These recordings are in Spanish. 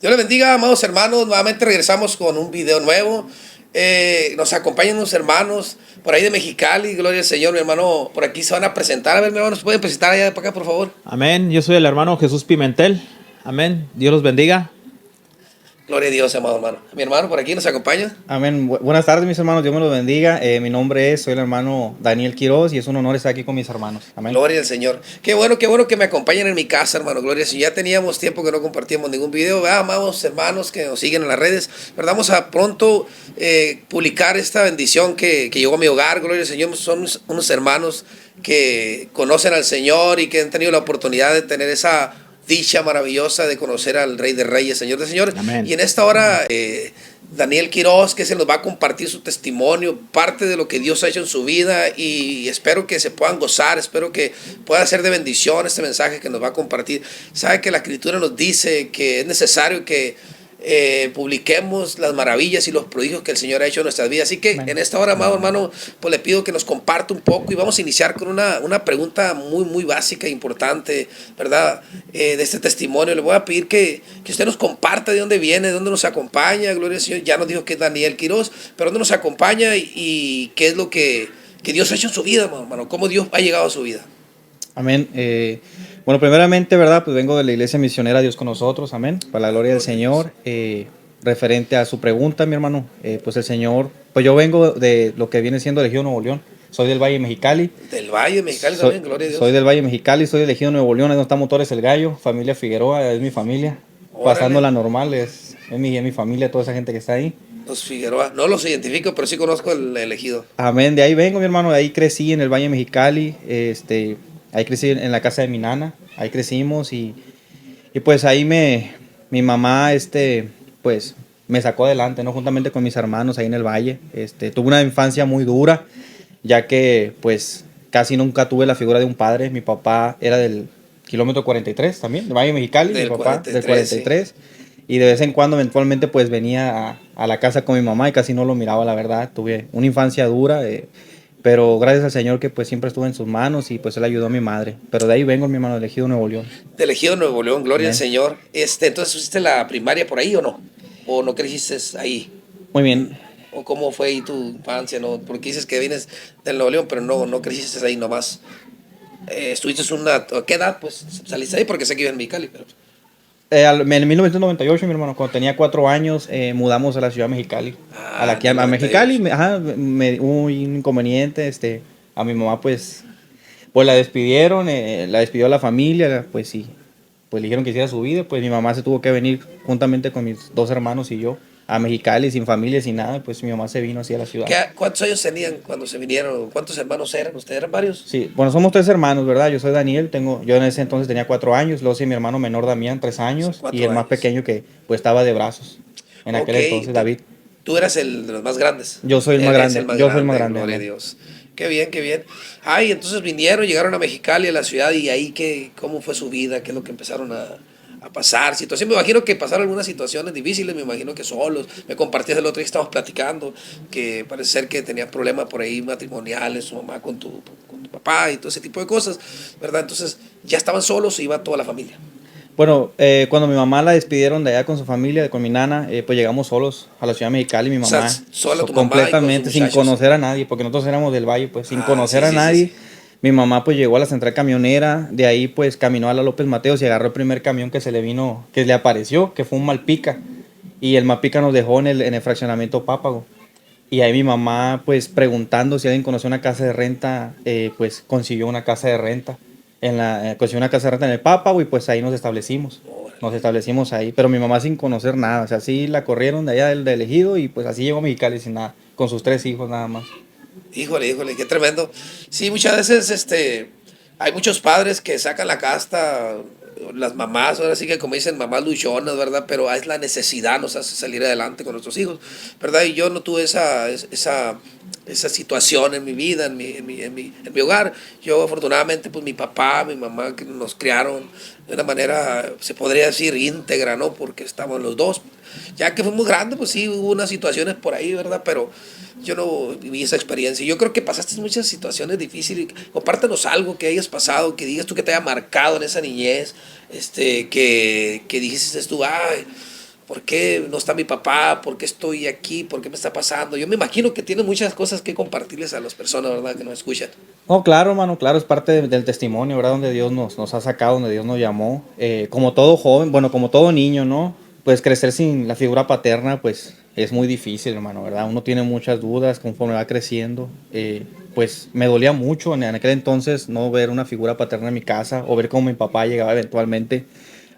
Dios les bendiga, amados hermanos. Nuevamente regresamos con un video nuevo. Nos acompañan unos hermanos por ahí de Mexicali. Gloria al Señor, mi hermano. Por aquí se van a presentar. A ver, mi hermano, ¿se pueden presentar allá para acá, por favor? Amén. Yo soy el hermano Jesús Pimentel. Amén. Dios los bendiga. Gloria a Dios, amado hermano. Mi hermano por aquí nos acompaña. Amén. Buenas tardes, mis hermanos. Dios me los bendiga. Mi nombre soy el hermano Daniel Quiroz y es un honor estar aquí con mis hermanos. Amén. Gloria al Señor. Qué bueno que me acompañen en mi casa, hermano. Gloria al Señor. Ya teníamos tiempo que no compartíamos ningún video. Amados hermanos que nos siguen en las redes, ¿verdad? Vamos a pronto publicar esta bendición que llegó a mi hogar. Gloria al Señor. Son unos hermanos que conocen al Señor y que han tenido la oportunidad de tener esa dicha maravillosa de conocer al Rey de Reyes, Señor de Señores. Amén. Y en esta hora, Daniel Quiroz, que se nos va a compartir su testimonio, parte de lo que Dios ha hecho en su vida, y espero que se puedan gozar, espero que pueda ser de bendición este mensaje que nos va a compartir. Sabe que la Escritura nos dice que es necesario que publiquemos las maravillas y los prodigios que el Señor ha hecho en nuestras vidas. Así que en esta hora, amado hermano, pues le pido que nos comparta un poco y vamos a iniciar con una pregunta muy básica e importante, ¿verdad? De este testimonio. Le voy a pedir que usted nos comparta de dónde viene, de dónde nos acompaña. Gloria al Señor. Ya nos dijo que es Daniel Quiroz, pero dónde nos acompaña y qué es lo que Dios ha hecho en su vida, hermano. Cómo Dios ha llegado a su vida. Amén. Bueno, primeramente, ¿verdad? Pues vengo de la Iglesia Misionera Dios con nosotros. Amén. Para la gloria del Señor. Referente a su pregunta, mi hermano, pues el Señor, pues yo vengo de lo que viene siendo Ejido Nuevo León. Soy del Valle Mexicali. Del Valle Mexicali también, gloria a Dios. Soy del Valle Mexicali, soy del Ejido Nuevo León. Ahí donde está Motores El Gallo, familia Figueroa, es mi familia. Órale. Pasando la normal, es mi familia, toda esa gente que está ahí. Los Figueroa, no los identifico, pero sí conozco el Ejido. Amén, de ahí vengo, mi hermano, de ahí crecí en el Valle Mexicali, ahí crecí en la casa de mi nana, ahí crecimos y pues ahí mi mamá, pues me sacó adelante, ¿no? Juntamente con mis hermanos ahí en el Valle. Tuve una infancia muy dura, ya que pues casi nunca tuve la figura de un padre. Mi papá era del kilómetro 43 también, del Valle Mexicali, Del mi papá 43, del 43. Sí. Y de vez en cuando, eventualmente, pues venía a la casa con mi mamá y casi no lo miraba, la verdad. Tuve una infancia dura, pero gracias al Señor que pues siempre estuvo en sus manos y pues Él ayudó a mi madre. Pero de ahí vengo, mi hermano, del Ejido Nuevo León. Del Ejido Nuevo León, gloria Bien. al Señor. Entonces, ¿hiciste la primaria por ahí o no? ¿O no creciste ahí? Muy bien. ¿O cómo fue ahí tu infancia? ¿No? Porque dices que vienes del Nuevo León, pero no creciste ahí nomás. ¿Estuviste ¿a qué edad pues saliste ahí? Porque sé que vives en Mexicali, pero... En 1998, mi hermano, cuando tenía 4 años, mudamos a la ciudad de Mexicali. A Mexicali, hubo un inconveniente, a mi mamá pues la despidieron, la despidió la familia, pues sí, pues le dijeron que hiciera su vida, pues mi mamá se tuvo que venir juntamente con mis 2 hermanos y yo a Mexicali, sin familia, sin nada, pues mi mamá se vino hacia la ciudad. ¿Cuántos años tenían cuando se vinieron? ¿Cuántos hermanos eran? ¿Ustedes eran varios? Sí, bueno, somos 3 hermanos, ¿verdad? Yo soy Daniel, yo en ese entonces tenía 4 años, luego sí, mi hermano menor Damián, 3 años, y el más pequeño que pues estaba de brazos en aquel entonces, David. Tú eras el de los más grandes. Yo soy el más grande, yo soy el más grande. Gloria a Dios. Qué bien, qué bien. Ay, entonces llegaron a Mexicali, a la ciudad, y ahí, ¿cómo fue su vida? ¿Qué es lo que empezaron a pasar? Situación, me imagino que pasaron algunas situaciones difíciles, me imagino que solos. Me compartías el otro día que estábamos platicando, que parece ser que tenías problemas por ahí matrimoniales, su mamá con tu papá y todo ese tipo de cosas, ¿verdad? Entonces, ¿ya estaban solos o iba toda la familia? Bueno, cuando mi mamá la despidieron de allá con su familia, con mi nana, pues llegamos solos a la ciudad de Mexicali, mi mamá. O sea, sola tu completamente, mamá y sin conocer a nadie, porque nosotros éramos del Valle, pues sin conocer a nadie. Sí. Mi mamá pues llegó a la central camionera, de ahí pues caminó a la López Mateos y agarró el primer camión que se le vino, que le apareció, que fue un Malpica. Y el Malpica nos dejó en el fraccionamiento Pápago. Y ahí mi mamá pues preguntando si alguien conocía una casa de renta, pues consiguió una casa de renta. Consiguió una casa de renta en el Pápago y pues ahí nos establecimos. Nos establecimos ahí, pero mi mamá sin conocer nada, o sea, sí la corrieron de allá del Ejido y pues así llegó a Mexicali sin nada, con sus 3 hijos nada más. Híjole, qué tremendo. Sí, muchas veces hay muchos padres que sacan la casta, las mamás, ahora sí que como dicen, mamás luchonas, ¿verdad? Pero es la necesidad nos hace salir adelante con nuestros hijos, ¿verdad? Y yo no tuve esa situación en mi vida, en mi hogar. Yo afortunadamente, pues mi papá, mi mamá, que nos criaron de una manera, se podría decir, íntegra, ¿no? Porque estábamos los dos. Ya que fuimos grandes, pues sí, hubo unas situaciones por ahí, ¿verdad? Pero yo no viví esa experiencia. Yo creo que pasaste muchas situaciones difíciles. Compártenos algo que hayas pasado, que digas tú que te haya marcado en esa niñez, que dijiste tú, ay, ¿por qué no está mi papá? ¿Por qué estoy aquí? ¿Por qué me está pasando? Yo me imagino que tienes muchas cosas que compartirles a las personas, ¿verdad? Que nos escuchan. No, claro, hermano, claro, es parte del testimonio, ¿verdad? Donde Dios nos ha sacado, donde Dios nos llamó. Como todo joven, bueno, como todo niño, ¿no? Pues crecer sin la figura paterna, pues es muy difícil, hermano, ¿verdad? Uno tiene muchas dudas conforme va creciendo. Pues me dolía mucho en aquel entonces no ver una figura paterna en mi casa o ver cómo mi papá llegaba eventualmente.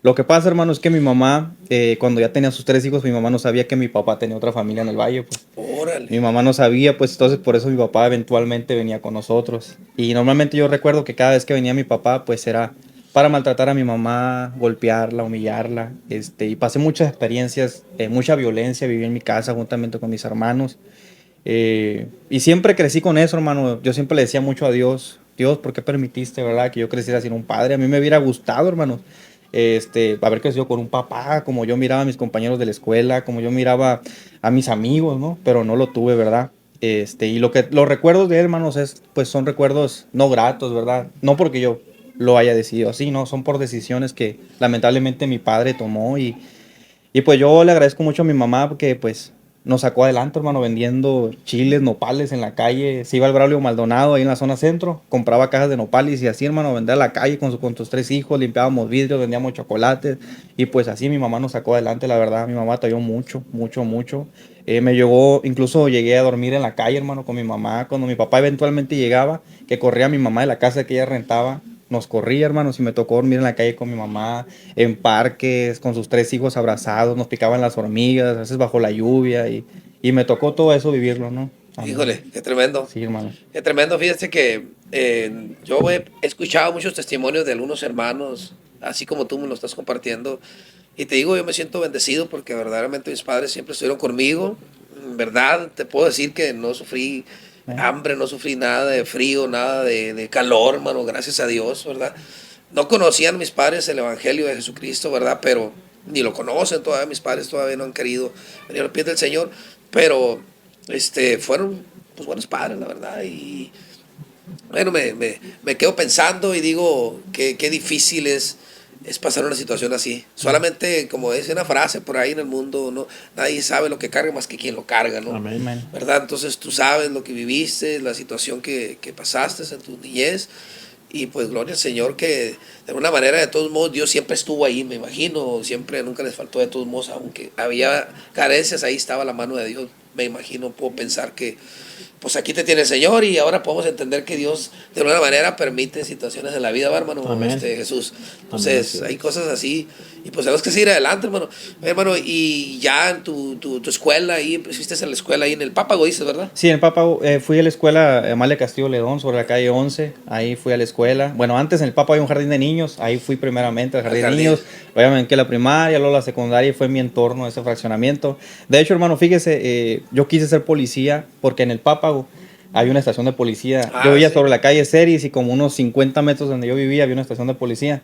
Lo que pasa, hermano, es que mi mamá, cuando ya tenía sus 3 hijos, mi mamá no sabía que mi papá tenía otra familia en el valle, pues. Órale. Mi mamá no sabía, pues entonces por eso mi papá eventualmente venía con nosotros. Y normalmente yo recuerdo que cada vez que venía mi papá, pues era para maltratar a mi mamá, golpearla, humillarla. Y pasé muchas experiencias, mucha violencia, viví en mi casa juntamente con mis hermanos. Y siempre crecí con eso, hermano. Yo siempre le decía mucho a Dios, Dios, ¿por qué permitiste, verdad, que yo creciera sin un padre? A mí me hubiera gustado, hermano, haber crecido con un papá, como yo miraba a mis compañeros de la escuela, como yo miraba a mis amigos, ¿no? Pero no lo tuve, ¿verdad? Y los recuerdos de él, hermanos, pues son recuerdos no gratos, ¿verdad? No porque yo lo haya decidido así, ¿no? Son por decisiones que lamentablemente mi padre tomó y pues yo le agradezco mucho a mi mamá porque pues nos sacó adelante, hermano, vendiendo chiles, nopales en la calle. Se iba al Braulio Maldonado ahí en la zona centro, compraba cajas de nopales y así, hermano, vendía a la calle con sus 3 hijos, limpiábamos vidrios, vendíamos chocolates y pues así mi mamá nos sacó adelante, la verdad. Mi mamá talló mucho, mucho, mucho. Me llegó, incluso llegué a dormir en la calle, hermano, con mi mamá. Cuando mi papá eventualmente llegaba, que corría a mi mamá de la casa que ella rentaba, nos corría, hermanos, y me tocó dormir en la calle con mi mamá, en parques, con sus 3 hijos abrazados, nos picaban las hormigas, a veces bajo la lluvia, y me tocó todo eso vivirlo, ¿no? Amén. Híjole, qué tremendo. Sí, hermano. Qué tremendo. Fíjate que yo he escuchado muchos testimonios de algunos hermanos, así como tú me lo estás compartiendo. Y te digo, yo me siento bendecido porque verdaderamente mis padres siempre estuvieron conmigo. En verdad, te puedo decir que no sufrí hambre, no sufrí nada de frío, nada de calor, hermano, gracias a Dios, ¿verdad? No conocían mis padres el Evangelio de Jesucristo, ¿verdad? Pero ni lo conocen todavía, mis padres todavía no han querido venir a los pies del Señor, pero fueron pues buenos padres, la verdad. Y bueno, me quedo pensando y digo qué difícil es pasar una situación así. Solamente, como dice una frase por ahí en el mundo, no, nadie sabe lo que carga más que quien lo carga, ¿no? Amén. ¿Verdad? Entonces tú sabes lo que viviste, la situación que pasaste en tu niñez. Y pues gloria al Señor que de alguna manera, de todos modos, Dios siempre estuvo ahí, me imagino. Siempre, nunca les faltó de todos modos, aunque había carencias, ahí estaba la mano de Dios. Me imagino, puedo pensar que pues aquí te tiene el Señor y ahora podemos entender que Dios de alguna manera permite situaciones en la vida, hermano, Jesús. Entonces Amén. hay cosas así y pues tenemos que seguir adelante, hermano. Hermano, y ya en tu escuela, ahí, fuiste a la escuela ahí en el Pápago, dices, ¿verdad? Sí, en el Pápago, fui a la escuela Amalia Castillo Ledón, sobre la calle 11, ahí fui a la escuela. Bueno, antes en el Pápago hay un jardín de niños, ahí fui primeramente al jardín de niños, luego me quedé la primaria, luego la secundaria y fue mi entorno, ese fraccionamiento. De hecho, hermano, fíjese, yo quise ser policía porque en el Pápago había una estación de policía. Yo vivía sobre la calle Ceris y como unos 50 metros donde yo vivía había una estación de policía.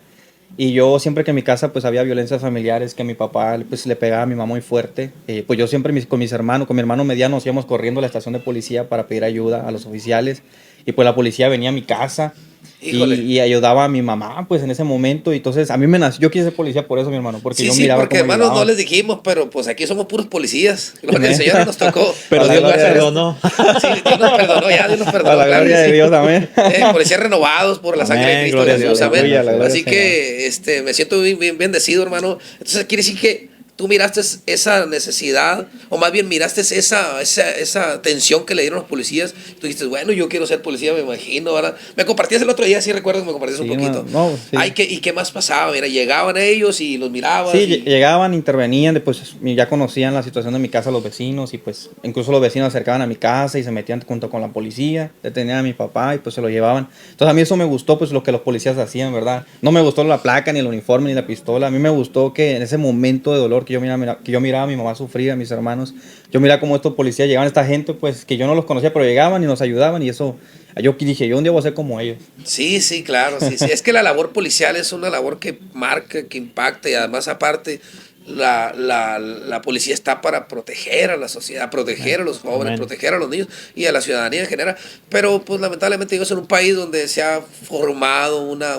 Y yo siempre que en mi casa pues había violencias familiares, que mi papá pues le pegaba a mi mamá muy fuerte, pues yo siempre con mis hermanos, con mi hermano mediano nos íbamos corriendo a la estación de policía para pedir ayuda a los oficiales y pues la policía venía a mi casa y ayudaba a mi mamá pues en ese momento. Y entonces a mí me nació, yo quise ser policía por eso, mi hermano, porque sí, yo miraba porque cómo hermanos ayudaban. no les dijimos, pero pues aquí somos puros policías. Gloria al Señor nos tocó. Pero Dios nos perdonó. Sí, Dios nos perdonó, ya Dios nos perdonó. A la gloria de Dios, amén. Policías renovados por la sangre de Cristo gloria a Jesús, Dios, amén. aleluya, Así que me siento bien bendecido, hermano. Entonces quiere decir que tú miraste esa necesidad, o más bien miraste esa tensión que le dieron los policías. Tú dijiste, bueno, yo quiero ser policía, me imagino, ¿verdad? Me compartías el otro día, sí recuerdo que me compartías un poquito. Sí. Ay, ¿y qué más pasaba? Mira, llegaban ellos y los mirabas. Sí, llegaban, intervenían, pues ya conocían la situación de mi casa los vecinos y pues incluso los vecinos se acercaban a mi casa y se metían junto con la policía, detenían a mi papá y pues se lo llevaban. Entonces a mí eso me gustó, pues lo que los policías hacían, ¿verdad? No me gustó la placa, ni el uniforme, ni la pistola. A mí me gustó que en ese momento de dolor que yo miraba a mi mamá sufrir, a mis hermanos, yo miraba cómo estos policías llegaban, esta gente pues que yo no los conocía, pero llegaban y nos ayudaban y eso, yo dije, yo un día voy a ser como ellos. Sí, claro, sí. Es que la labor policial es una labor que marca, que impacta y además aparte la policía está para proteger a la sociedad, proteger a los jóvenes, proteger a los niños y a la ciudadanía en general. Pero pues lamentablemente vivimos en un país donde se ha formado una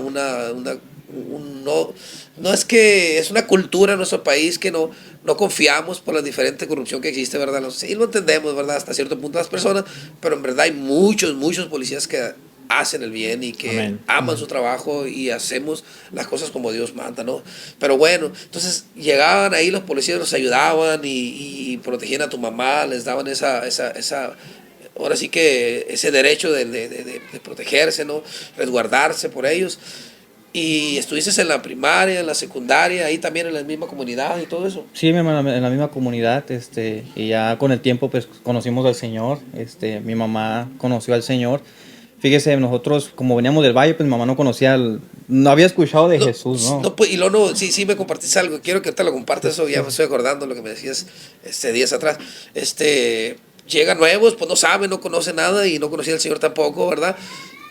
no es que es una cultura en nuestro país que no confiamos por la diferente corrupción que existe, ¿verdad? Sí lo entendemos, ¿verdad? Hasta cierto punto las personas, pero en verdad hay muchos policías que hacen el bien y que Amén. aman su trabajo y hacemos las cosas como Dios manda, ¿no? Pero bueno, entonces llegaban ahí los policías, los ayudaban y protegían a tu mamá, les daban ahora sí que ese derecho de protegerse, ¿no? Resguardarse por ellos. Y estuviste en la primaria, en la secundaria, ahí también en la misma comunidad y todo eso. Sí, mi hermano, en la misma comunidad, y ya con el tiempo pues conocimos al Señor, mi mamá conoció al Señor. Fíjese, nosotros como veníamos del valle, pues mi mamá no conocía, no había escuchado de No, Jesús, ¿no? no, pues, y luego, no, sí, me compartiste algo. Quiero que te lo compartas, eso ya me estoy acordando lo que me decías días atrás. Llegan nuevos, pues no saben, no conocen nada y no conocía al Señor tampoco, ¿verdad?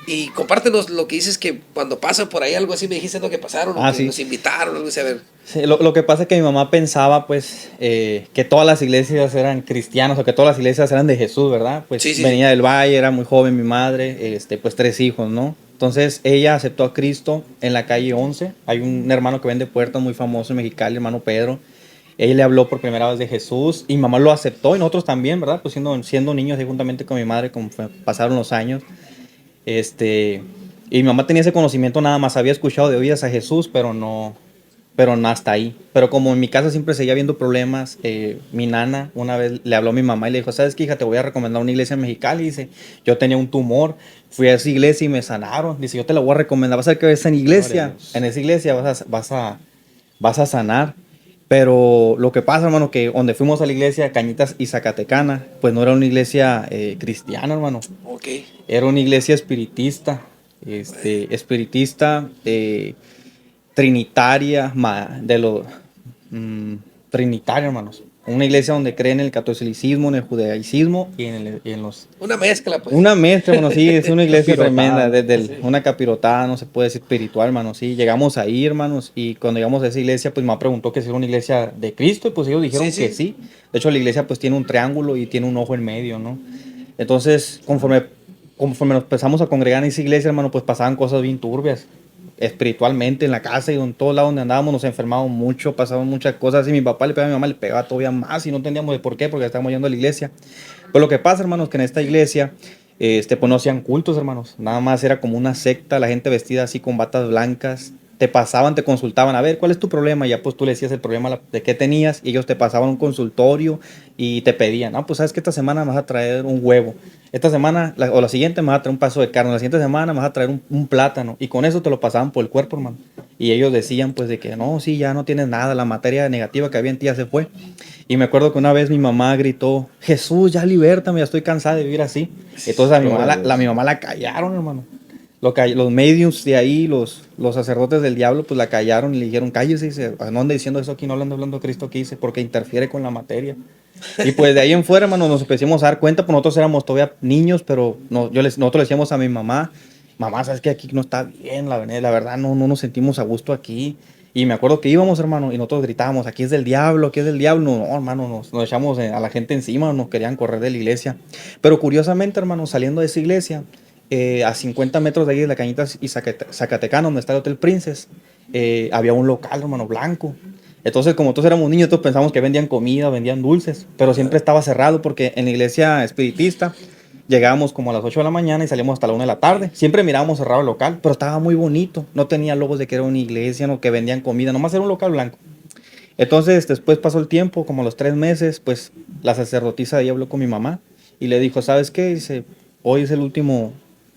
Y compártenos lo que dices que cuando pasan por ahí, algo así me dijiste lo que pasaron, o que Sí. nos invitaron, algo así, a ver. Sí, lo que pasa es que mi mamá pensaba, pues, que todas las iglesias eran cristianas o que todas las iglesias eran de Jesús, ¿verdad? Pues Sí, sí, venía sí. del valle, era muy joven mi madre, pues 3 hijos, ¿no? Entonces ella aceptó a Cristo en la calle 11. Hay un hermano que vende puertas muy famoso en Mexicali, hermano Pedro. Ella le habló por primera vez de Jesús y mi mamá lo aceptó y nosotros también, ¿verdad? Pues siendo niños, ahí juntamente con mi madre, pasaron los años. Y mi mamá tenía ese conocimiento nada más, había escuchado de oídas a Jesús, pero no hasta ahí. Pero como en mi casa siempre seguía habiendo problemas, mi nana una vez le habló a mi mamá y le dijo, ¿sabes qué, hija? Te voy a recomendar una iglesia en Mexicali. Dice, yo tenía un tumor, fui a esa iglesia y me sanaron. Dice, yo te la voy a recomendar, vas a ver que ves en esa iglesia vas a sanar. Pero lo que pasa, hermano, que donde fuimos a la iglesia Cañitas y Zacatecana, pues no era una iglesia cristiana, hermano. Ok. Era una iglesia espiritista, trinitaria, trinitaria, hermanos. Una iglesia donde creen en el catolicismo, en el judaísmo y en los... Una mezcla, pues. Una mezcla, hermano, sí, es una iglesia Capirotada, tremenda, sí. una capirotada, no se puede decir espiritual, hermano, sí. Llegamos ahí, hermanos, y cuando llegamos a esa iglesia, pues me preguntó que si era una iglesia de Cristo, y pues ellos dijeron Sí, que sí. sí. De hecho, la iglesia pues tiene un triángulo y tiene un ojo en medio, ¿no? Entonces, conforme nos empezamos a congregar en esa iglesia, hermano, pues pasaban cosas bien turbias, espiritualmente, en la casa y en todos lados donde andábamos, nos enfermábamos mucho, pasaban muchas cosas, y mi papá le pegaba a mi mamá, le pegaba todavía más, y no entendíamos de por qué, porque estábamos yendo a la iglesia. Pues lo que pasa, hermanos, que en esta iglesia, pues no hacían cultos, hermanos, nada más era como una secta, la gente vestida así con batas blancas, te pasaban, te consultaban, a ver, ¿cuál es tu problema? Y ya pues tú le decías el problema de qué tenías, y ellos te pasaban un consultorio y te pedían, no, pues sabes que esta semana me vas a traer un huevo, esta semana o la siguiente me vas a traer un pedazo de carne, la siguiente semana me vas a traer un plátano, y con eso te lo pasaban por el cuerpo, hermano. Y ellos decían pues de que no, sí, ya no tienes nada, la materia negativa que había en ti ya se fue. Y me acuerdo que una vez mi mamá gritó, Jesús, ya libértame, ya estoy cansada de vivir así. Entonces a mi mamá, mi mamá la callaron, hermano. Los mediums de ahí, los sacerdotes del diablo, pues la callaron y le dijeron, cállese, dice, no ande diciendo eso aquí, no hablando de Cristo aquí, dice, porque interfiere con la materia. Y pues de ahí en fuera, hermano, nos empezamos a dar cuenta, pues nosotros éramos todavía niños, pero nosotros le decíamos a mi mamá, mamá, ¿sabes que aquí no está bien? La verdad no nos sentimos a gusto aquí. Y me acuerdo que íbamos, hermano, y nosotros gritábamos, aquí es del diablo, aquí es del diablo. No, hermano, nos echamos a la gente encima, nos querían correr de la iglesia. Pero curiosamente, hermano, saliendo de esa iglesia, a 50 metros de ahí de la Cañitas y Zacatecana, donde está el Hotel Princess, había un local, hermano, blanco. Entonces, como todos éramos niños, todos pensamos que vendían comida, vendían dulces, pero siempre estaba cerrado porque en la iglesia espiritista llegábamos como a las 8 de la mañana y salíamos hasta la 1 de la tarde. Siempre mirábamos cerrado el local, pero estaba muy bonito. No tenía logos de que era una iglesia, no que vendían comida, nomás era un local blanco. Entonces, después pasó el tiempo, como los 3 meses, pues la sacerdotisa de ahí habló con mi mamá y le dijo, ¿sabes qué? Dice, hoy es el último,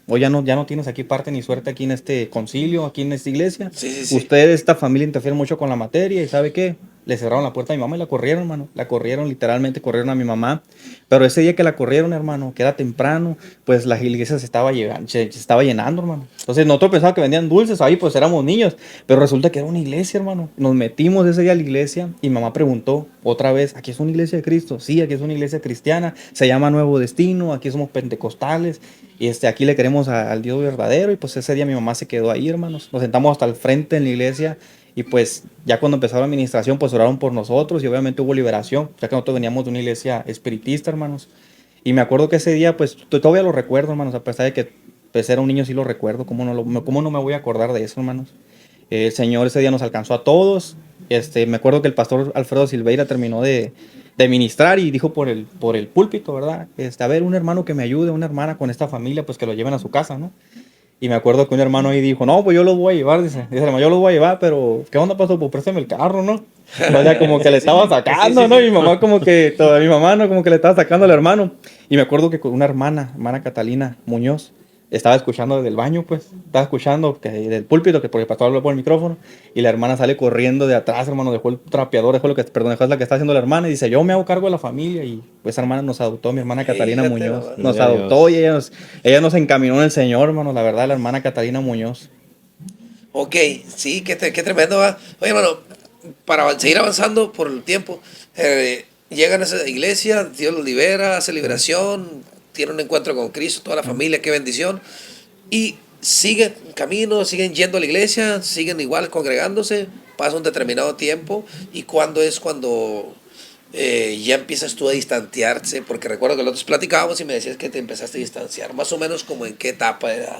hoy ya no tienes aquí parte ni suerte aquí en este concilio, aquí en esta iglesia. Sí, sí, sí. Ustedes, esta familia, interfieren mucho con la materia y ¿sabe qué? Le cerraron la puerta a mi mamá y la corrieron, hermano. La corrieron, literalmente corrieron a mi mamá. Pero ese día que la corrieron, hermano, que era temprano, pues la iglesia se estaba llenando, hermano. Entonces nosotros pensábamos que vendían dulces ahí, pues éramos niños. Pero resulta que era una iglesia, hermano. Nos metimos ese día a la iglesia y mamá preguntó otra vez, ¿aquí es una iglesia de Cristo? Sí, aquí es una iglesia cristiana. Se llama Nuevo Destino, aquí somos pentecostales. Y aquí le queremos al Dios verdadero. Y pues ese día mi mamá se quedó ahí, hermanos. Nos sentamos hasta el frente en la iglesia. Y pues ya cuando empezó la administración, pues oraron por nosotros y obviamente hubo liberación, ya que nosotros veníamos de una iglesia espiritista, hermanos. Y me acuerdo que ese día, pues todavía lo recuerdo, hermanos, a pesar de que pues era un niño, sí lo recuerdo, ¿cómo no me voy a acordar de eso, hermanos? El Señor ese día nos alcanzó a todos. Me acuerdo que el pastor Alfredo Silveira terminó de ministrar y dijo por el púlpito, ¿verdad? A ver, un hermano que me ayude, una hermana con esta familia, pues que lo lleven a su casa, ¿no? Y me acuerdo que un hermano ahí dijo, no, pues yo los voy a llevar, dice hermano, yo los voy a llevar, pero ¿qué onda, pastor? Pues préstame el carro, ¿no? O sea, como que le estaba sacando, ¿no? Y mi mamá como que, toda mi mamá, ¿no? Como que le estaba sacando al hermano. Y me acuerdo que con una hermana Catalina Muñoz, estaba escuchando desde el baño, pues, estaba escuchando que, del púlpito, que porque el pastor habló por el micrófono, y la hermana sale corriendo de atrás, hermano, dejó el trapeador, dejó la que está haciendo la hermana, y dice, yo me hago cargo de la familia, y pues esa hermana nos adoptó, mi hermana Catalina Fíjate Muñoz, nomás. nos Gloria a adoptó, Dios. y ella nos encaminó en el Señor, hermano, la verdad, la hermana Catalina Muñoz. Ok, sí, qué tremendo va. Oye, hermano, seguir avanzando por el tiempo, llegan a esa iglesia, Dios los libera, hace liberación, tienen un encuentro con Cristo, toda la familia, qué bendición. Y siguen camino, siguen yendo a la iglesia, siguen igual congregándose, pasa un determinado tiempo. ¿Y cuándo es cuando ya empiezas tú a distanciarse? Porque recuerdo que nosotros platicábamos y me decías que te empezaste a distanciar, más o menos como en qué etapa de edad.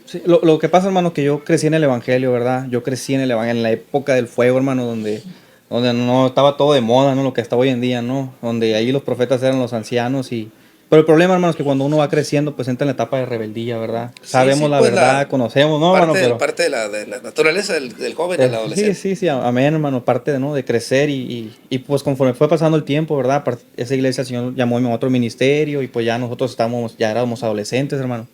Sí, lo que pasa, hermano, que yo crecí en el Evangelio, ¿verdad? Yo crecí en el Evangelio, en la época del fuego, hermano, donde no estaba todo de moda, ¿no? Lo que está hoy en día, ¿no? Donde ahí los profetas eran los ancianos y... Pero el problema, hermano, es que cuando uno va creciendo, pues entra en la etapa de rebeldía, ¿verdad? Sí, sí, Sabemos la pues verdad, conocemos, ¿no, hermano? Pero... parte de la naturaleza del joven, del Sí, adolescente. sí, sí, amén, hermano, parte de, ¿no? De crecer y pues conforme fue pasando el tiempo, ¿verdad? Esa iglesia el Señor llamó a otro ministerio y pues ya nosotros ya éramos adolescentes, hermano.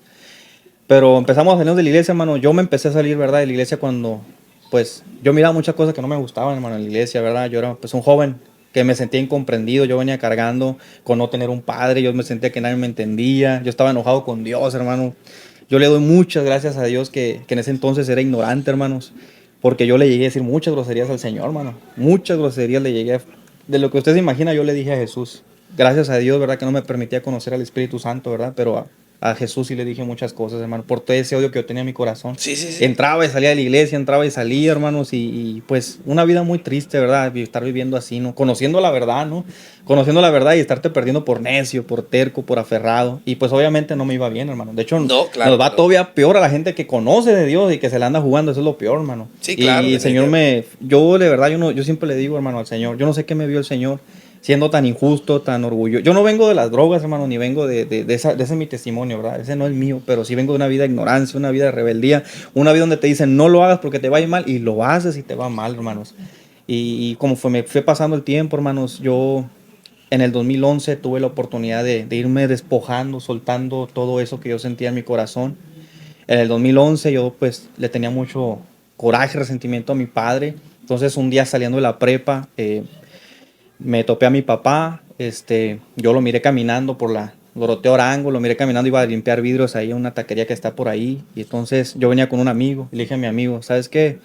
Pero empezamos a salirnos de la iglesia, hermano. Yo me empecé a salir, ¿verdad? De la iglesia cuando, pues, yo miraba muchas cosas que no me gustaban, hermano, en la iglesia, ¿verdad? Yo era, pues, un joven que me sentía incomprendido. Yo venía cargando con no tener un padre. Yo me sentía que nadie me entendía. Yo estaba enojado con Dios, hermano. Yo le doy muchas gracias a Dios que en ese entonces era ignorante, hermanos. Porque yo le llegué a decir muchas groserías al Señor, hermano. Muchas groserías le llegué de lo que usted se imagina, yo le dije a Jesús. Gracias a Dios, ¿verdad? Que no me permitía conocer al Espíritu Santo, ¿verdad? Pero a Jesús sí le dije muchas cosas, hermano, por todo ese odio que yo tenía en mi corazón. Sí, sí, sí. Entraba y salía de la iglesia, entraba y salía, hermanos, y pues una vida muy triste, ¿verdad? Estar viviendo así, ¿no? Conociendo la verdad, ¿no? Conociendo la verdad y estarte perdiendo por necio, por terco, por aferrado. Y pues obviamente no me iba bien, hermano. De hecho, No, claro, nos va no. todavía peor a la gente que conoce de Dios y que se la anda jugando, eso es lo peor, hermano. Sí, claro, Y el Señor definitivamente. yo de verdad, yo siempre le digo, hermano, al Señor, yo no sé qué me vio el Señor siendo tan injusto, tan orgulloso. Yo no vengo de las drogas, hermano, ni vengo de ese es mi testimonio, ¿verdad? Ese no es mío, pero sí vengo de una vida de ignorancia, una vida de rebeldía, una vida donde te dicen no lo hagas porque te va a ir mal y lo haces y te va mal, hermanos. Y como me fue pasando el tiempo, hermanos, yo en el 2011 tuve la oportunidad de irme despojando, soltando todo eso que yo sentía en mi corazón. En el 2011 yo pues le tenía mucho coraje, resentimiento a mi padre. Entonces un día saliendo de la prepa, me topé a mi papá, yo lo miré caminando por la Doroteo Arango, lo miré caminando, iba a limpiar vidrios ahí en una taquería que está por ahí, y entonces yo venía con un amigo, y le dije a mi amigo, ¿sabes qué?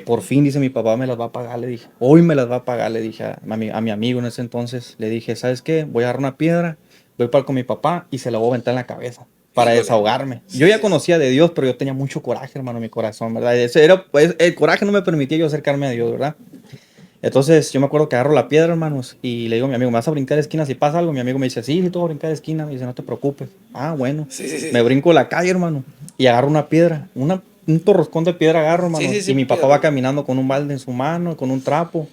Por fin, dice mi papá, me las va a pagar, le dije, hoy me las va a pagar, le dije a mi amigo en ese entonces, le dije, ¿sabes qué? Voy a agarrar una piedra, voy para con mi papá y se la voy a aventar en la cabeza para Híjole. desahogarme. Sí, Yo ya sí, conocía de Dios, pero yo tenía mucho coraje, hermano, en mi corazón, ¿verdad? Ese era, pues, el coraje no me permitía yo acercarme a Dios, ¿verdad? Entonces yo me acuerdo que agarro la piedra, hermanos, y le digo a mi amigo, ¿me vas a brincar esquina si pasa algo? Mi amigo me dice, sí, sí, te voy a brincar esquina. Me dice, no te preocupes. Ah, bueno. sí, sí, sí. Me brinco la calle, hermano, y agarro una piedra, un torroscón de piedra agarro, Sí, hermano. sí, sí, Y mi papá piedra. va caminando con un balde en su mano, con un trapo,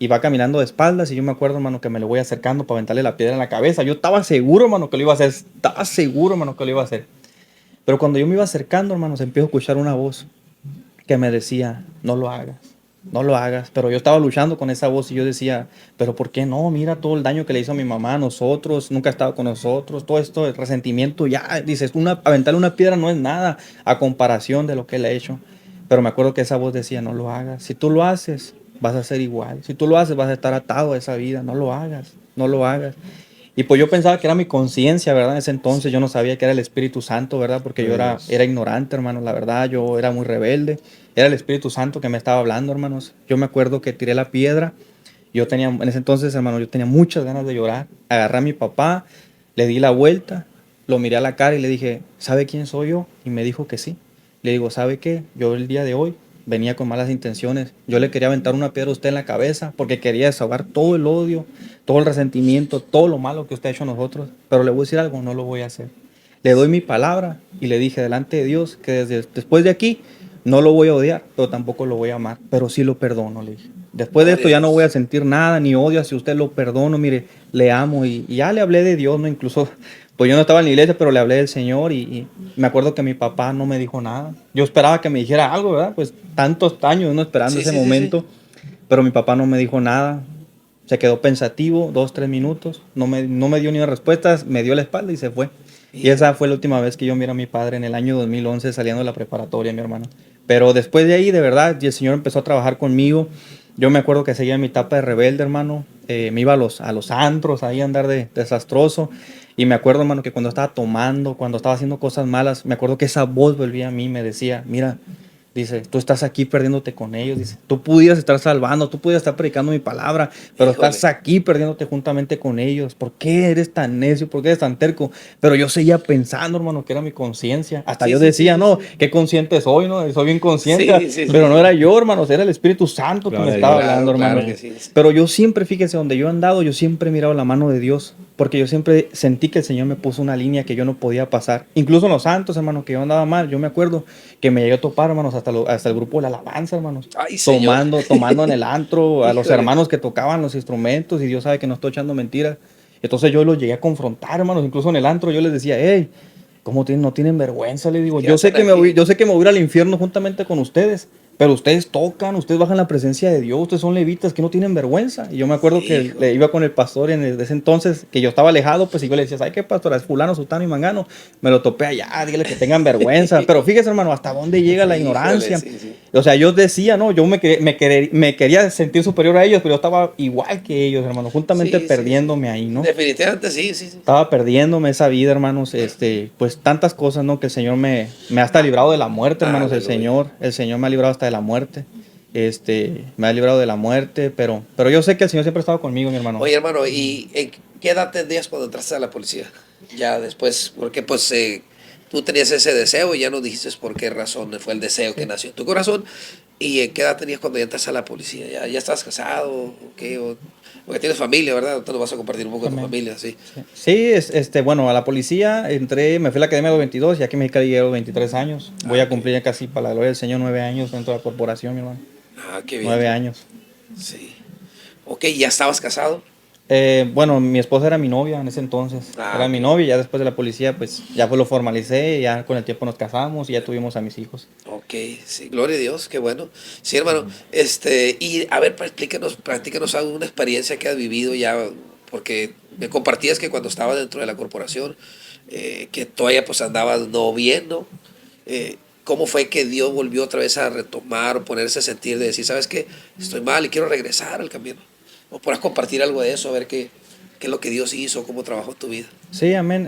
y va caminando de espaldas. Y yo me acuerdo, hermano, que me lo voy acercando para aventarle la piedra en la cabeza. Yo estaba seguro, hermano, que lo iba a hacer. Estaba seguro, hermano, que lo iba a hacer. Pero cuando yo me iba acercando, hermano, se empiezo a escuchar una voz que me decía, no lo hagas, no lo hagas. Pero yo estaba luchando con esa voz y yo decía, pero ¿por qué no? Mira todo el daño que le hizo a mi mamá, a nosotros, nunca ha estado con nosotros, todo esto, el resentimiento, ya, dices, aventarle una piedra no es nada a comparación de lo que él ha hecho. Pero me acuerdo que esa voz decía, no lo hagas. Si tú lo haces, vas a ser igual. Si tú lo haces, vas a estar atado a esa vida. No lo hagas, no lo hagas. Y pues yo pensaba que era mi conciencia, ¿verdad? En ese entonces yo no sabía que era el Espíritu Santo, ¿verdad? Porque yo era ignorante, hermano, la verdad, yo era muy rebelde. Era el Espíritu Santo que me estaba hablando, hermanos. Yo me acuerdo que tiré la piedra. Yo tenía, en ese entonces, hermano, yo tenía muchas ganas de llorar. Agarré a mi papá, le di la vuelta, lo miré a la cara y le dije, ¿sabe quién soy yo? Y me dijo que sí. Le digo, ¿sabe qué? Yo el día de hoy venía con malas intenciones. Yo le quería aventar una piedra a usted en la cabeza porque quería desahogar todo el odio, todo el resentimiento, todo lo malo que usted ha hecho a nosotros. Pero le voy a decir algo, no lo voy a hacer. Le doy mi palabra y le dije delante de Dios que después de aquí No lo voy a odiar, pero tampoco lo voy a amar, pero sí lo perdono, le dije. Después de esto ya no voy a sentir nada, ni odio hacia usted, lo perdono, mire, le amo. Y ya le hablé de Dios, ¿no? Incluso, pues yo no estaba en la iglesia, pero le hablé del Señor y me acuerdo que mi papá no me dijo nada. Yo esperaba que me dijera algo, ¿verdad? Pues tantos años, ¿no? Esperando ese momento, pero mi papá no me dijo nada. Se quedó pensativo, 2, 3 minutos, no me dio ni una respuesta, me dio la espalda y se fue. Y esa fue la última vez que yo miré a mi padre en el año 2011 saliendo de la preparatoria, mi hermano. Pero después de ahí, de verdad, y el Señor empezó a trabajar conmigo. Yo me acuerdo que seguía mi etapa de rebelde, hermano. Me iba a los antros, ahí a andar de desastroso. Y me acuerdo, hermano, que cuando estaba tomando, cuando estaba haciendo cosas malas, me acuerdo que esa voz volvía a mí y me decía, mira, dice, tú estás aquí perdiéndote con ellos. Dice, tú pudieras estar salvando, tú pudieras estar predicando mi palabra, pero estás aquí perdiéndote juntamente con ellos. ¿Por qué eres tan necio? ¿Por qué eres tan terco? Pero yo seguía pensando, hermano, que era mi conciencia. Hasta yo decía, no, qué consciente soy, ¿no? Soy bien consciente. Pero no era yo, hermano, era el Espíritu Santo que me estaba hablando, hermano. Pero yo siempre, fíjese, donde yo he andado, yo siempre he mirado la mano de Dios. Porque yo siempre sentí que el Señor me puso una línea que yo no podía pasar. Incluso en los santos, hermano, que yo andaba mal. Yo me acuerdo que me llegué a topar, hermanos, hasta el grupo de la alabanza, hermanos. Ay, tomando en el antro, a los hermanos que tocaban los instrumentos. Y Dios sabe que no estoy echando mentiras. Entonces yo los llegué a confrontar, hermanos. Incluso en el antro yo les decía, hey, ¿cómo no tienen vergüenza? Le digo, yo sé que me voy a ir al infierno juntamente con ustedes. Pero ustedes tocan, ustedes bajan la presencia de Dios, ustedes son levitas que no tienen vergüenza. Y yo me acuerdo que le iba con el pastor en ese entonces, que yo estaba alejado, pues y yo le decía, ¿sabes qué, pastor? Es fulano, sultano y mangano. Me lo topé allá, dígale que tengan vergüenza. Pero fíjese, hermano, hasta dónde llega la ignorancia. O sea, yo decía, no, yo me quería sentir superior a ellos, pero yo estaba igual que ellos, hermano, juntamente perdiéndome ahí, ¿no? Definitivamente sí. Estaba perdiéndome esa vida, hermanos, pues tantas cosas, ¿no? Que el Señor me ha hasta librado de la muerte, hermanos, el Señor me ha librado hasta de la muerte, me ha librado de la muerte, pero yo sé que el Señor siempre ha estado conmigo, mi hermano. Oye, hermano, ¿y qué edad tendrías cuando entraste a la policía? Ya después, porque pues tú tenías ese deseo y ya nos dijiste por qué razón fue el deseo que nació en tu corazón. ¿Y en qué edad tenías cuando ya entraste a la policía? ¿Ya estabas casado? ¿O qué? Porque tienes familia, ¿verdad? Te lo vas a compartir un poco con tu familia, sí. Sí, bueno, a la policía entré, me fui a la academia a los 22 y aquí en Mexicali llegué a los 23 años. Voy a cumplir ya casi, para la gloria del Señor, 9 años dentro de la corporación, mi hermano. Qué bien. 9 años. Sí. Ok, ¿ya estabas casado? Bueno, mi esposa era mi novia en ese entonces. Era mi novia y ya después de la policía, pues ya pues lo formalicé, ya con el tiempo nos casamos y ya tuvimos a mis hijos. Ok, sí, gloria a Dios, qué bueno. Sí, hermano, y a ver, platícanos alguna experiencia que has vivido ya, porque me compartías que cuando estabas dentro de la corporación, que todavía pues andabas no viendo, ¿cómo fue que Dios volvió otra vez a retomar o ponerse a sentir de decir, ¿sabes qué? Estoy mal y quiero regresar al camino. ¿O podrás compartir algo de eso, a ver qué es lo que Dios hizo, cómo trabajó en tu vida? Sí, amén.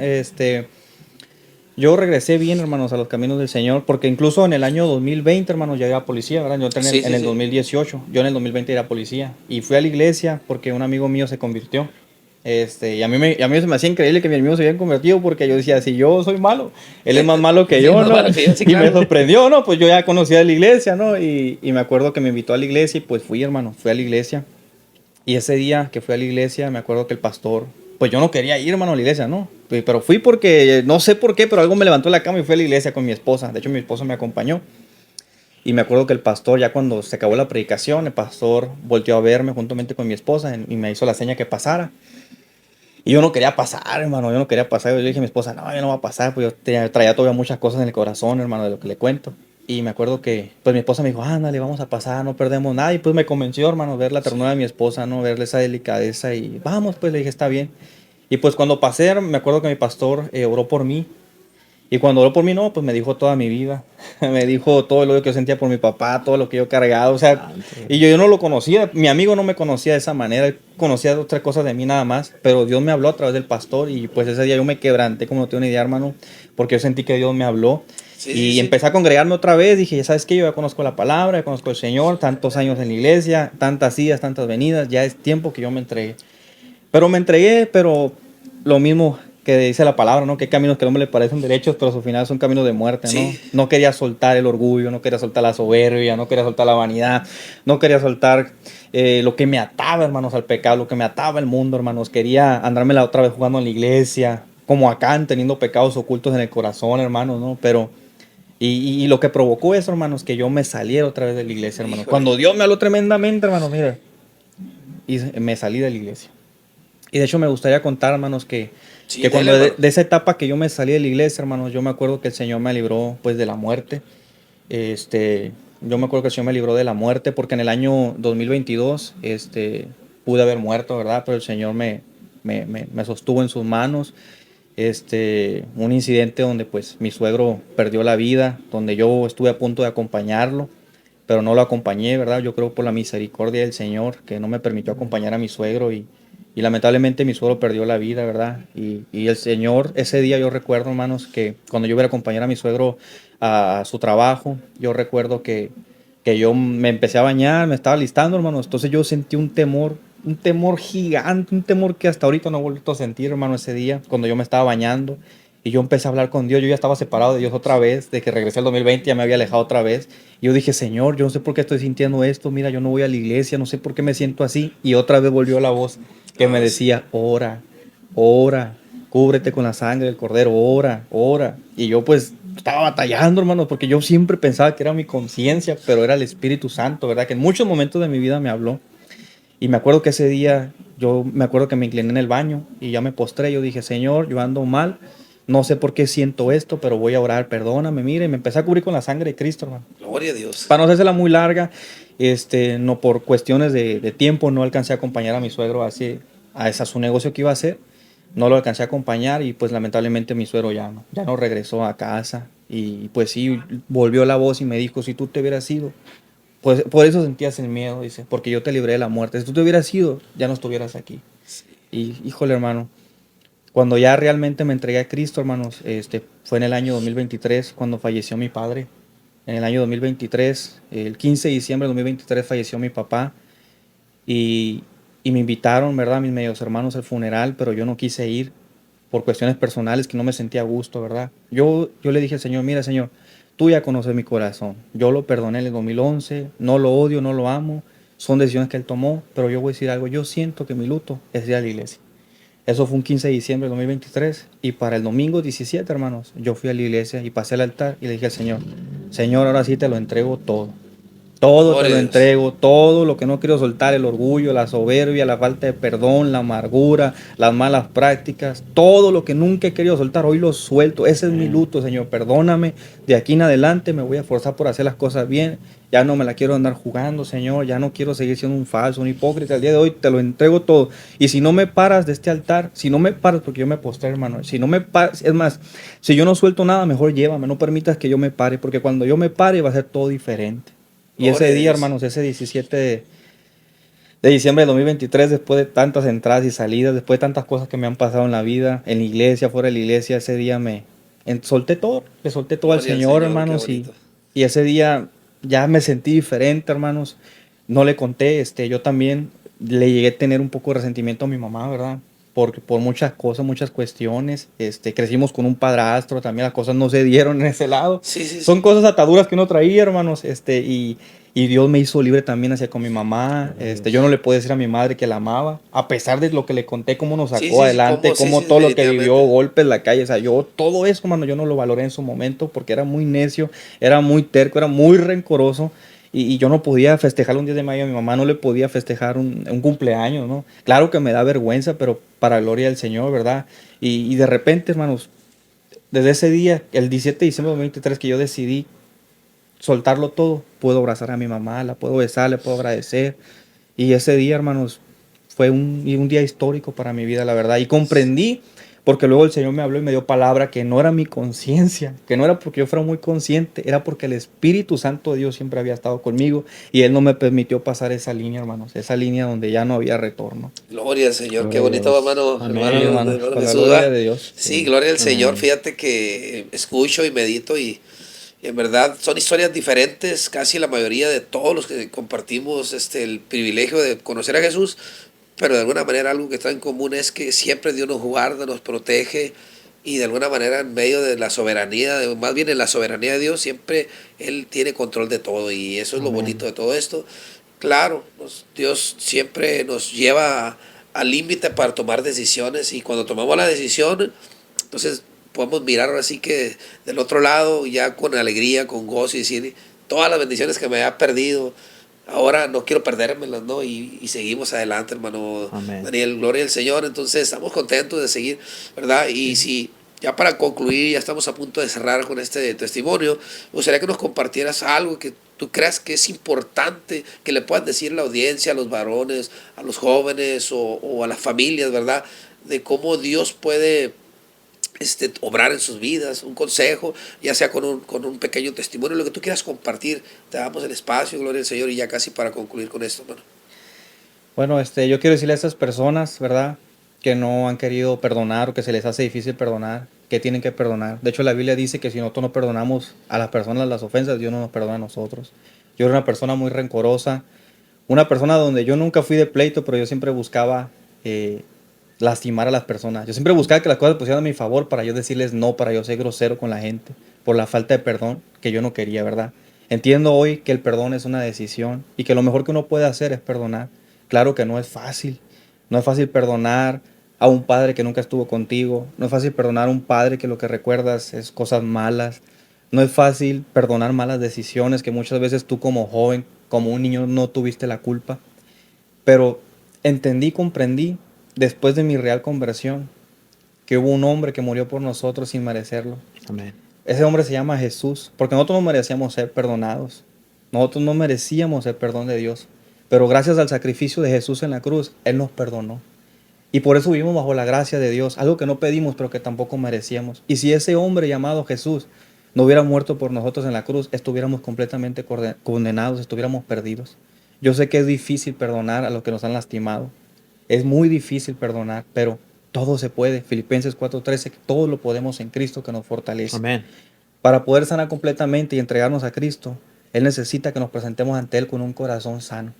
Yo regresé bien, hermanos, a los caminos del Señor, porque incluso en el año 2020, hermanos, ya era policía, ¿verdad? Yo entré en el 2018, yo en el 2020 era policía, y fui a la iglesia porque un amigo mío se convirtió. Y a mí se me hacía increíble que mi amigo se había convertido, porque yo decía, si yo soy malo, él es más malo que yo, ¿no? Y me sorprendió, ¿no? Pues yo ya conocía la iglesia, ¿no? Y me acuerdo que me invitó a la iglesia y pues fui, hermano, fui a la iglesia. Y ese día que fui a la iglesia, me acuerdo que el pastor, pues yo no quería ir, hermano, a la iglesia, ¿no? Pero fui porque, no sé por qué, pero algo me levantó de la cama y fui a la iglesia con mi esposa. De hecho, mi esposa me acompañó. Y me acuerdo que el pastor, ya cuando se acabó la predicación, el pastor volteó a verme juntamente con mi esposa y me hizo la seña que pasara. Y yo no quería pasar, hermano, yo no quería pasar. Yo le dije a mi esposa, no, yo no voy a pasar, pues yo traía todavía muchas cosas en el corazón, hermano, de lo que le cuento. Y me acuerdo que, pues mi esposa me dijo, ándale, vamos a pasar, no perdemos nada. Y pues me convenció, hermano, ver la ternura de mi esposa, ¿no? Verle esa delicadeza y vamos, pues le dije, está bien. Y pues cuando pasé, me acuerdo que mi pastor oró por mí. Y cuando oró por mí, no, pues me dijo toda mi vida. Me dijo todo lo que yo sentía por mi papá, todo lo que yo cargado. O sea, y yo no lo conocía. Mi amigo no me conocía de esa manera. Él conocía otras cosas de mí nada más. Pero Dios me habló a través del pastor. Y pues ese día yo me quebranté, como no tengo ni idea, hermano. Porque yo sentí que Dios me habló. Y empecé a congregarme otra vez. Dije, ¿sabes qué? Yo ya conozco la palabra, ya conozco al Señor. Tantos años en la iglesia, tantas idas, tantas venidas. Ya es tiempo que yo me entregué. Pero me entregué, pero lo mismo que dice la palabra, ¿no? Que hay caminos que al hombre le parecen derechos, pero su final son caminos de muerte, ¿no? Sí. No quería soltar el orgullo, no quería soltar la soberbia, no quería soltar la vanidad, no quería soltar lo que me ataba, hermanos, al pecado, lo que me ataba al mundo, hermanos. Quería andarme la otra vez jugando en la iglesia, como acá, teniendo pecados ocultos en el corazón, hermanos, ¿no? Pero Y lo que provocó eso, hermanos, que yo me saliera otra vez de la iglesia, hermanos. Híjole. Cuando Dios me habló tremendamente, hermanos, mira, y me salí de la iglesia. Y de hecho me gustaría contar, hermanos, Sí, que dele, cuando hermano. de esa etapa que yo me salí de la iglesia, hermanos, yo me acuerdo que el Señor me libró, pues, de la muerte. Yo me acuerdo que el Señor me libró de la muerte porque en el año 2022, pude haber muerto, ¿verdad? Pero el Señor me sostuvo en sus manos. Un incidente donde pues mi suegro perdió la vida, donde yo estuve a punto de acompañarlo, pero no lo acompañé, ¿verdad? Yo creo por la misericordia del Señor que no me permitió acompañar a mi suegro y lamentablemente mi suegro perdió la vida, ¿verdad? Y el Señor, ese día yo recuerdo, hermanos, que cuando yo iba a acompañar a mi suegro a su trabajo, yo recuerdo que yo me empecé a bañar, me estaba listando, hermanos, entonces yo sentí un temor gigante, un temor que hasta ahorita no he vuelto a sentir, hermano, ese día, cuando yo me estaba bañando y yo empecé a hablar con Dios, yo ya estaba separado de Dios otra vez, de que regresé al 2020, ya me había alejado otra vez, y yo dije, Señor, yo no sé por qué estoy sintiendo esto, mira, yo no voy a la iglesia, no sé por qué me siento así, y otra vez volvió la voz que me Ah, sí. decía, ora, ora, cúbrete con la sangre del cordero, ora, ora, y yo pues estaba batallando, hermano, porque yo siempre pensaba que era mi conciencia, pero era el Espíritu Santo, ¿verdad? Que en muchos momentos de mi vida me habló. Y me acuerdo que ese día, yo me acuerdo que me incliné en el baño y ya me postré. Yo dije, Señor, yo ando mal, no sé por qué siento esto, pero voy a orar, perdóname, mire. Y me empecé a cubrir con la sangre de Cristo, hermano. Gloria a Dios. Para no hacérsela muy larga, no por cuestiones de tiempo, no alcancé a acompañar a mi suegro a esa su negocio que iba a hacer. No lo alcancé a acompañar y pues lamentablemente mi suegro ya no regresó a casa. Y pues sí, volvió la voz y me dijo, si tú te hubieras ido, pues por eso sentías el miedo, dice, porque yo te libré de la muerte. Si tú te hubieras ido, ya no estuvieras aquí. Y híjole, hermano, cuando ya realmente me entregué a Cristo, hermanos, fue en el año 2023 cuando falleció mi padre. En el año 2023, el 15 de diciembre de 2023 falleció mi papá y, y me invitaron, ¿verdad? Mis medios hermanos al funeral, pero yo no quise ir por cuestiones personales que no me sentía a gusto, ¿verdad? Yo le dije al Señor, mira, Señor, tú ya conoces mi corazón. Yo lo perdoné en el 2011, no lo odio, no lo amo. Son decisiones que Él tomó, pero yo voy a decir algo. Yo siento que mi luto es ir a la iglesia. Eso fue un 15 de diciembre de 2023 y para el domingo 17, hermanos, yo fui a la iglesia y pasé al altar y le dije al Señor, Señor, ahora sí te lo entrego todo. Todo te Gloria lo a Dios. entrego, todo lo que no quiero soltar, el orgullo, la soberbia, la falta de perdón, la amargura, las malas prácticas, todo lo que nunca he querido soltar, hoy lo suelto. Ese es mi luto, Señor, perdóname. De aquí en adelante me voy a esforzar por hacer las cosas bien. Ya no me la quiero andar jugando, Señor, ya no quiero seguir siendo un falso, un hipócrita. El día de hoy te lo entrego todo. Y si no me paras de este altar, si no me paras, porque yo me postré, hermano, si no me paras, es más, si yo no suelto nada, mejor llévame, no permitas que yo me pare, porque cuando yo me pare va a ser todo diferente. Y Gloria ese a día, Dios. hermanos, ese 17 de diciembre de 2023, después de tantas entradas y salidas, después de tantas cosas que me han pasado en la vida, en la iglesia, fuera de la iglesia, ese día solté todo, le solté todo al Gloria al Señor, Señor, qué hermanos, bonito. y ese día ya me sentí diferente, hermanos. No le conté, yo también le llegué a tener un poco de resentimiento a mi mamá, ¿verdad? Porque por muchas cosas, muchas cuestiones, crecimos con un padrastro, también las cosas no se dieron en ese lado. Sí, sí, Son sí. cosas ataduras que uno traía, hermanos, y Dios me hizo libre también hacia con mi mamá. Yo no le puedo decir a mi madre que la amaba, a pesar de lo que le conté, cómo nos Sí, sacó sí, sí, adelante, cómo, sí, cómo sí, todo lo que vivió, definitivamente. golpes en la calle, o sea, yo todo eso, hermano, yo no lo valoré en su momento porque era muy necio, era muy terco, era muy rencoroso. Y yo no podía festejar un 10 de mayo, a mi mamá no le podía festejar un cumpleaños, ¿no? Claro que me da vergüenza, pero para gloria del Señor, ¿verdad? Y de repente, hermanos, desde ese día, el 17 de diciembre de 2023, que yo decidí soltarlo todo, puedo abrazar a mi mamá, la puedo besar, le puedo agradecer. Y ese día, hermanos, fue un día histórico para mi vida, la verdad. Y comprendí, porque luego el Señor me habló y me dio palabra que no era mi conciencia, que no era porque yo fuera muy consciente, era porque el Espíritu Santo de Dios siempre había estado conmigo y Él no me permitió pasar esa línea, hermanos, esa línea donde ya no había retorno. Gloria al Señor, qué Gloria a bonito, Dios. hermano, Sí, Amén. hermanos, hermano con la Jesús, gloria ¿verdad? de Dios. Sí, Sí. gloria al Señor. Amén. Fíjate que escucho y medito y en verdad son historias diferentes, casi la mayoría de todos los que compartimos el privilegio de conocer a Jesús, pero de alguna manera algo que está en común es que siempre Dios nos guarda, nos protege y de alguna manera en medio de la soberanía, más bien en la soberanía de Dios, siempre Él tiene control de todo y eso es lo bonito Amén. de todo esto. Claro, Dios siempre nos lleva al límite para tomar decisiones y cuando tomamos la decisión, entonces podemos mirar ahora sí que del otro lado, ya con alegría, con gozo y decir, todas las bendiciones que me había perdido, ahora no quiero perdérmelas, ¿no? Y seguimos adelante, hermano Amén. Daniel, gloria al Señor. Entonces estamos contentos de seguir, ¿verdad? Y si ya para concluir, ya estamos a punto de cerrar con este testimonio, me gustaría que nos compartieras algo que tú creas que es importante, que le puedas decir a la audiencia, a los varones, a los jóvenes o a las familias, ¿verdad? De cómo Dios puede obrar en sus vidas, un consejo, ya sea con un pequeño testimonio, lo que tú quieras compartir. Te damos el espacio, gloria al Señor, y ya casi para concluir con esto, hermano. Bueno, yo quiero decirle a estas personas, ¿verdad? Que no han querido perdonar o que se les hace difícil perdonar, que tienen que perdonar. De hecho, la Biblia dice que si nosotros no perdonamos a las personas las ofensas, Dios no nos perdona a nosotros. Yo era una persona muy rencorosa, una persona donde yo nunca fui de pleito, pero yo siempre buscaba lastimar a las personas. Yo siempre buscaba que las cosas pusieran a mi favor para yo decirles no, para yo ser grosero con la gente, por la falta de perdón que yo no quería, ¿verdad? Entiendo hoy que el perdón es una decisión y que lo mejor que uno puede hacer es perdonar. Claro que no es fácil. No es fácil perdonar a un padre que nunca estuvo contigo. No es fácil perdonar a un padre que lo que recuerdas es cosas malas. No es fácil perdonar malas decisiones que muchas veces tú como joven, como un niño, no tuviste la culpa. Pero entendí, comprendí, después de mi real conversión, que hubo un hombre que murió por nosotros sin merecerlo. Amén. Ese hombre se llama Jesús, porque nosotros no merecíamos ser perdonados. Nosotros no merecíamos el perdón de Dios. Pero gracias al sacrificio de Jesús en la cruz, Él nos perdonó. Y por eso vivimos bajo la gracia de Dios, algo que no pedimos, pero que tampoco merecíamos. Y si ese hombre llamado Jesús no hubiera muerto por nosotros en la cruz, estuviéramos completamente condenados, estuviéramos perdidos. Yo sé que es difícil perdonar a los que nos han lastimado. Es muy difícil perdonar, pero todo se puede. Filipenses 4:13, que todo lo podemos en Cristo que nos fortalece. Amén. Para poder sanar completamente y entregarnos a Cristo, Él necesita que nos presentemos ante Él con un corazón sano.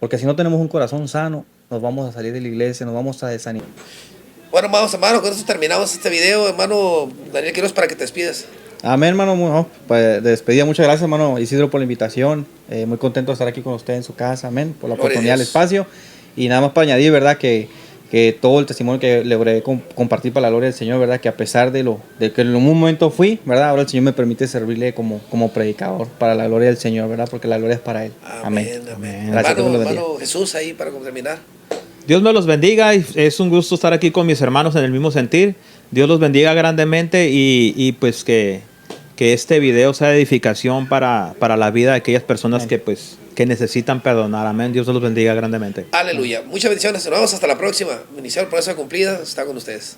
Porque si no tenemos un corazón sano, nos vamos a salir de la iglesia, nos vamos a desanimar. Bueno, hermano, con eso terminamos este video, hermano Daniel Quiroz, para que te despidas. Amén, hermano. No, pues de despedida, muchas gracias, hermano Isidro, por la invitación. Muy contento de estar aquí con usted en su casa. Amén. Por la Gloria a oportunidad, el Dios. espacio. Y nada más para añadir, ¿verdad? Que todo el testimonio que logré compartir para la gloria del Señor, ¿verdad? Que a pesar de que en un momento fui, ¿verdad? Ahora el Señor me permite servirle como predicador para la gloria del Señor, ¿verdad? Porque la gloria es para Él. Amén. Amén. Gracias, Dios me lo bendiga. Hermano Jesús, ahí para terminar. Dios me los bendiga. Es un gusto estar aquí con mis hermanos en el mismo sentir. Dios los bendiga grandemente y pues que este video sea de edificación para la vida de aquellas personas Amén. que necesitan perdonar. Amén. Dios los bendiga grandemente. Aleluya. Muchas bendiciones. Nos vemos hasta la próxima. Bendición, promesa cumplida. Está con ustedes.